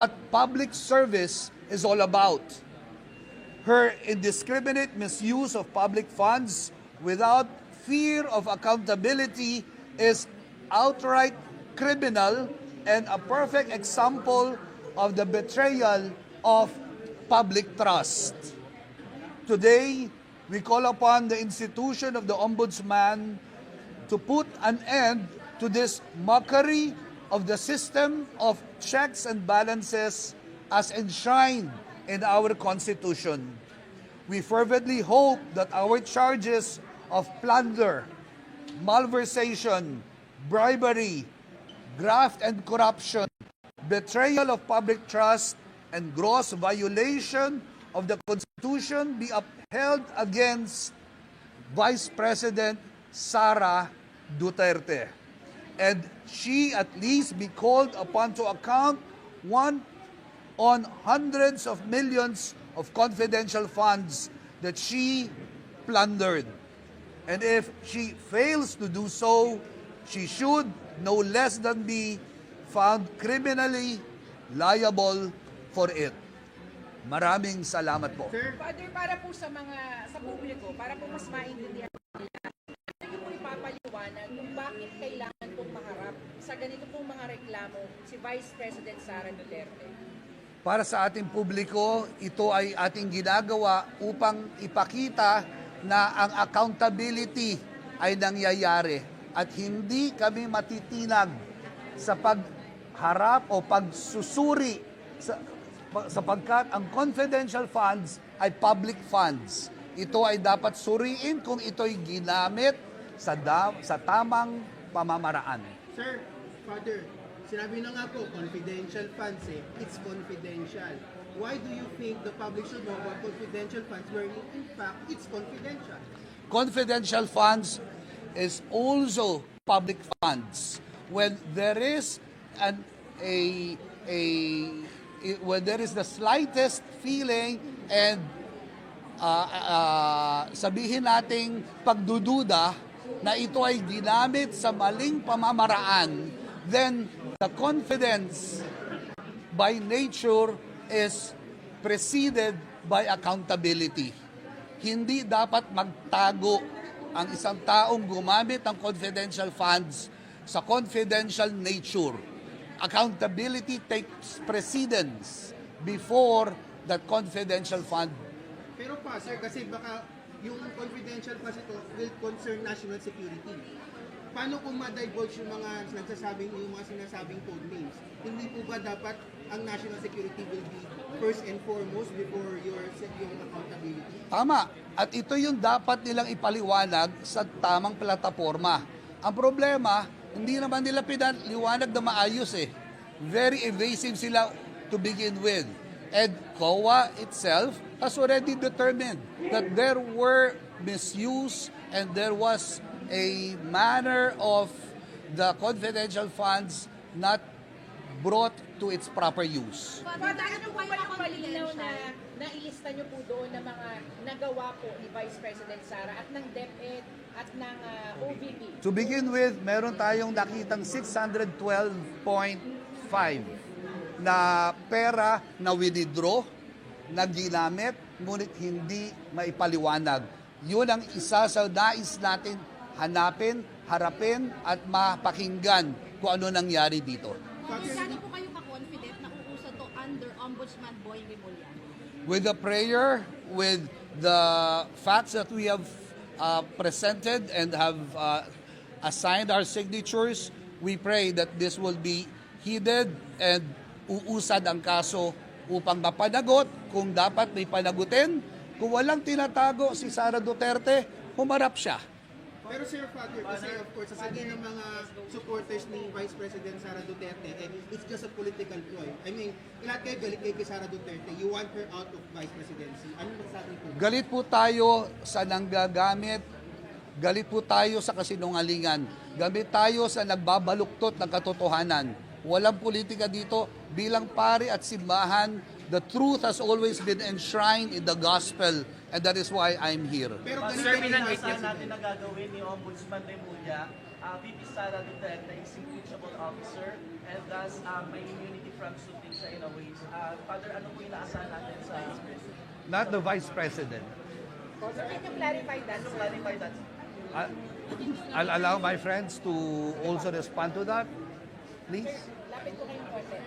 what public service is all about. Her indiscriminate misuse of public funds without fear of accountability is outright criminal and a perfect example of the betrayal of public trust. Today, we call upon the institution of the Ombudsman to put an end to this mockery of the system of checks and balances as enshrined in our Constitution. We fervently hope that our charges of plunder, malversation, bribery, graft and corruption, betrayal of public trust, and gross violation of the Constitution be upheld against Vice President Sara Duterte, and she at least be called upon to account on hundreds of millions of confidential funds that she plundered. And if she fails to do so, she should no less than be found criminally liable for it. Maraming salamat po. Father, para po sa publiko, para po mas maintindihan nila, ano po ipapaliwanag kung bakit kailangan pong maharap sa ganito pong mga reklamo si Vice President Sara Duterte? Para sa ating publiko, ito ay ating ginagawa upang ipakita na ang accountability ay nangyayari at hindi kami matitinag sa pagharap o pagsusuri sapagkat ang confidential funds ay public funds. Ito ay dapat suriin kung ito'y ginamit sa tamang pamamaraan. Sir, Father, sinabi na nga po, confidential funds it's confidential. Why do you think the public should know about confidential funds where in fact it's confidential? Confidential funds is also public funds. When there is when there is the slightest feeling and sabihin nating pagdududa na ito ay ginamit sa maling pamamaraan, then the confidence by nature is preceded by accountability. Hindi dapat magtago ang isang taong gumamit ng confidential funds sa confidential nature. Accountability takes precedence before that confidential fund. Pero pa, sir, kasi baka yung confidential funds ito will concern national security. Paano kung ma-divulge yung mga sinasabing code names? Hindi po ba dapat ang national security will be first and foremost before your accountability? Tama. At ito yung dapat nilang ipaliwanag sa tamang plataforma. Ang problema, hindi naman nila pinaliwanag na maayos eh. Very evasive sila to begin with. And COA itself has already determined that there were misuse and there was a manner of the confidential funds not brought to its proper use. Father, ano po ba yung malinaw na nailista nyo po doon na mga nagawa po ni Vice President Sara at ng DepEd at ng OVP? To begin with, meron tayong nakitang 612.5 na pera na withdraw, na ginamit, ngunit hindi maipaliwanag. Yun ang isa sa nais natin hanapin, harapin at mapakinggan kung ano nangyari dito. Saan po kayo ka-confident na uusa to under Ombudsman Boy Rimulyan? With the prayer, with the facts that we have presented and have assigned our signatures, we pray that this will be heeded and uusad ang kaso upang mapanagot kung dapat may panagutin. Kung walang tinatago si Sara Duterte, humarap siya. Pero Sir Father, kasi of course, sasabihin ng mga supporters ni Vice President Sara Duterte, it's just a political ploy. I mean, lahat kayo galit kay Sara Duterte. You want her out of Vice Presidency. Ano masasabi po? Galit po tayo sa nanggagamit. Galit po tayo sa kasinungalingan. Galit tayo sa nagbabaluktot ng katotohanan. Walang politika dito. Bilang pari at simbahan, the truth has always been enshrined in the gospel, and that is why I'm here. Pero Sir, ganito yung Vice pinag-isahan President. natin na gagawin ni Ombudsman Remulla, VP Sara Duterte is impeachable officer and thus may immunity front suit din siya in a way. Father, ano po inaasahan natin sa Not the Vice President. So can you clarify that, sir? clarify that? I'll allow my friends to also respond to that, please. Lapit ko kayong konti.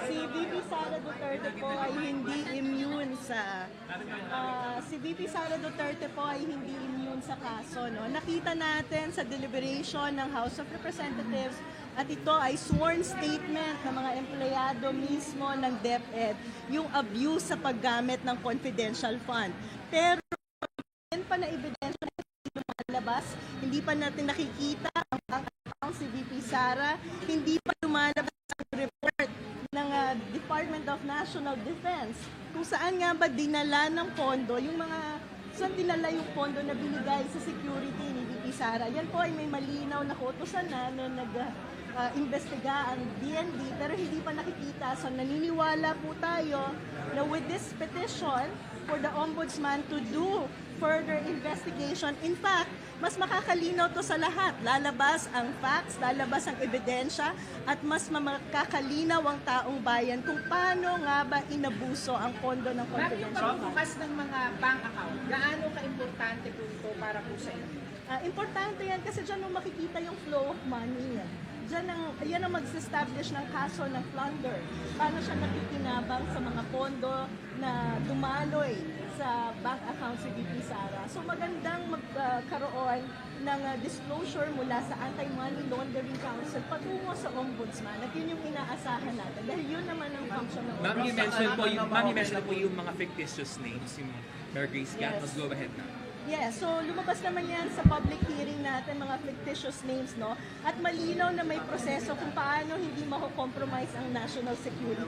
Si VP Sara Duterte po ay hindi immune sa sa kaso, no. Nakita natin sa deliberation ng House of Representatives at ito ay sworn statement ng mga empleyado mismo ng DepEd yung abuse sa paggamit ng confidential fund. Pero yan pa na ebidensya na lumalabas, hindi pa natin nakikita ang bank account si VP Sara, hindi pa lumalabas ang report ng Department of National Defense kung saan nga ba dinala ng pondo yung mga saan dinala yung pondo na binigay sa security ni VP Sara. Yan po ay may malinaw na kautusan na nag-investiga ang DND pero hindi pa nakikita. So naniniwala po tayo na with this petition for the Ombudsman to do further investigation, in fact, mas makakalinaw to sa lahat. Lalabas ang facts, lalabas ang ebidensya, at mas makakalinaw ang taong bayan kung paano nga ba inabuso ang pondo ng Ma'am, yung confidential fund. pagbukas ng mga bank account, gaano ka-importante po ito para po sa inyo? Importante yan kasi dyan mo makikita yung flow of money. Yan ang mag-establish ng kaso ng plunder. Paano siya nakikinabang sa mga pondo na dumaloy sa bank account si VP Sara. So magandang magkaroon ng disclosure mula sa Anti-Money Laundering Council patungo sa Ombudsman. At yun yung inaasahan natin. Dahil yun naman ang function ng Ma'am, you Ombudsman. mentioned po yung mga fictitious names, yung Mayor Grace Gattos. Go ahead na. Yeah, so lumabas naman yan sa public hearing natin, mga fictitious names, no? At malinaw na may proseso kung paano hindi mako-compromise ang national security.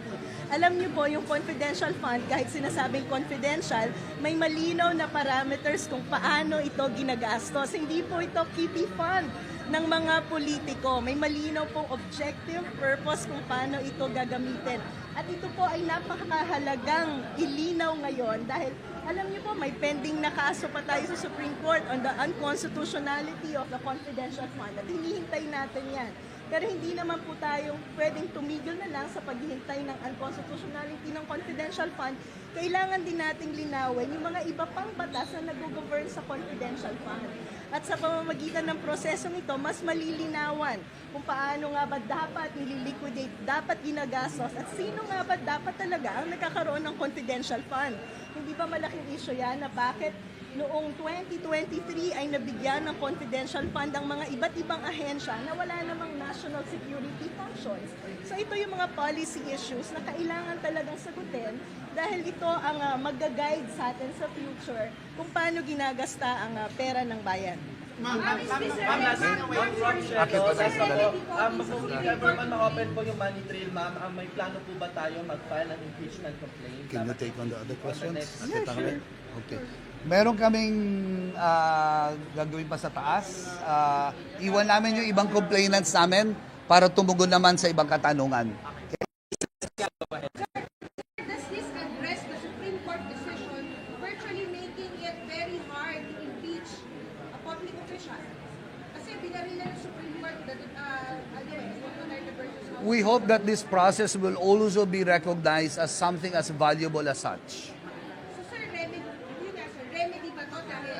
Alam niyo po, yung confidential fund, kahit sinasabing confidential, may malinaw na parameters kung paano ito ginagastos. Hindi po ito kitty fund ng mga politiko. May malinaw pong objective, purpose kung paano ito gagamitin. At ito po ay napakahalagang ilinaw ngayon dahil alam niyo po, may pending na kaso pa tayo sa Supreme Court on the unconstitutionality of the confidential fund. At hinihintay natin yan. Pero hindi naman po tayo pwedeng tumigil na lang sa paghihintay ng unconstitutionality ng confidential fund. Kailangan din nating linawin yung mga iba pang batas na nag-govern sa confidential fund. At sa pamamagitan ng prosesong ito, mas malilinawan kung paano nga ba dapat nililiquidate, dapat ginagastos, at sino nga ba dapat talaga ang nagkakaroon ng confidential fund. Hindi ba malaking issue yan na bakit noong 2023 ay nabigyan ng confidential fund ang mga iba't ibang ahensya na wala namang national security functions. So ito yung mga policy issues na kailangan talagang sagutin dahil ito ang mag-guide sa atin sa future kung paano ginagasta ang pera ng bayan. Ma'am, Rob Shelo, if ever man ma-open po yung money trail, ma'am, may plano po ba tayo mag-file ng impeachment complaint? Can you take on the other questions? Yeah, sure. Okay. Meron kaming gagawin pa sa taas. Iwan namin yung ibang complainants namin para tumugon naman sa ibang katanungan. Does this address the Supreme Court decision virtually making it very hard to impeach a public official? Kasi binarila ng Supreme Court Duterte versus House. We hope that this process will also be recognized as something as valuable as such. So sir, remedy, yun nga sir, remedy ba to dahil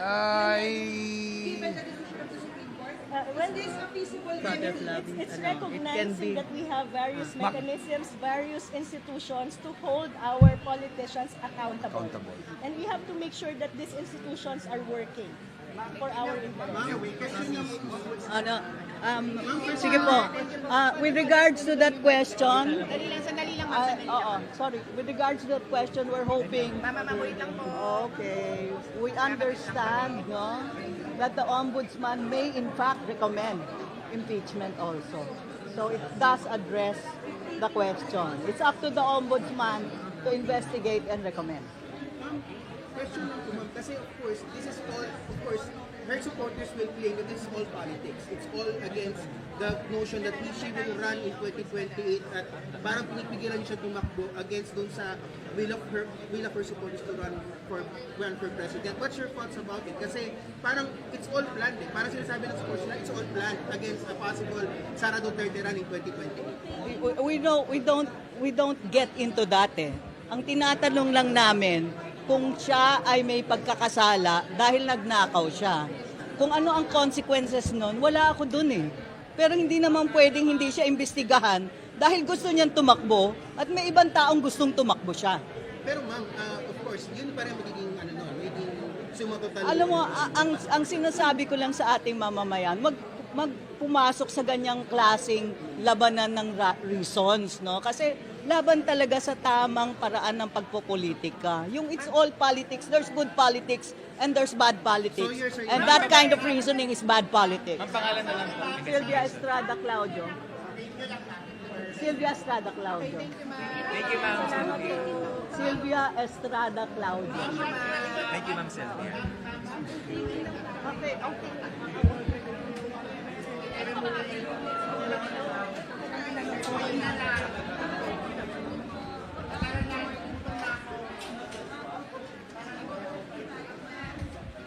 given the decision of the Supreme Court? Well, Is this a feasible remedy? It's recognizing that we have various mechanisms, various institutions to hold our politicians accountable. And we have to make sure that these institutions are working for our interest. Sige po. With regards to that question, Sandali lang, sorry. With regards to that question, we're hoping. wait lang po. Okay, we understand, no, that the ombudsman may in fact recommend impeachment also. So it does address the question. It's up to the ombudsman to investigate and recommend. Question lang po, ma'am, kasi of course, this is all, of course, her supporters will claim that it's all politics. It's all against the notion that she will run in 2028 at parang pinipigilan niya siya tumakbo against dun sa will of her supporters to run for president. What's your thoughts about it? Kasi parang it's all planned eh. Parang sinasabi ng supporters na it's all planned against a possible Sara Duterte run in 2028. We don't get into that eh. Ang tinatanong lang namin kung siya ay may pagkakasala dahil nagnakaw siya. Kung ano ang consequences nun, wala ako dun eh. Pero hindi naman pwedeng hindi siya imbestigahan dahil gusto niyang tumakbo at may ibang taong gustong tumakbo siya. Pero ma'am, of course, yun pa rin magiging magiging sumatotal. Alam mo, ang sinasabi ko lang sa ating mamamayan, magpumasok sa ganyang klaseng labanan ng reasons, no? Kasi laban talaga sa tamang paraan ng pagpopolitika. Yung it's all politics, there's good politics and there's bad politics. And that kind of reasoning is bad politics. Ang pangalan na lang po. Sylvia Estrada Claudio. Sylvia Estrada Claudio. Thank you, Ma'am Sylvia. Sylvia Estrada Claudio. Thank you, Ma'am Sylvia. Okay.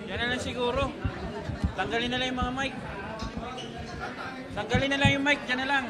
Yan na lang siguro. Tanggalin na lang yung mga mic. Tanggalin na lang yung mic, dyan na lang.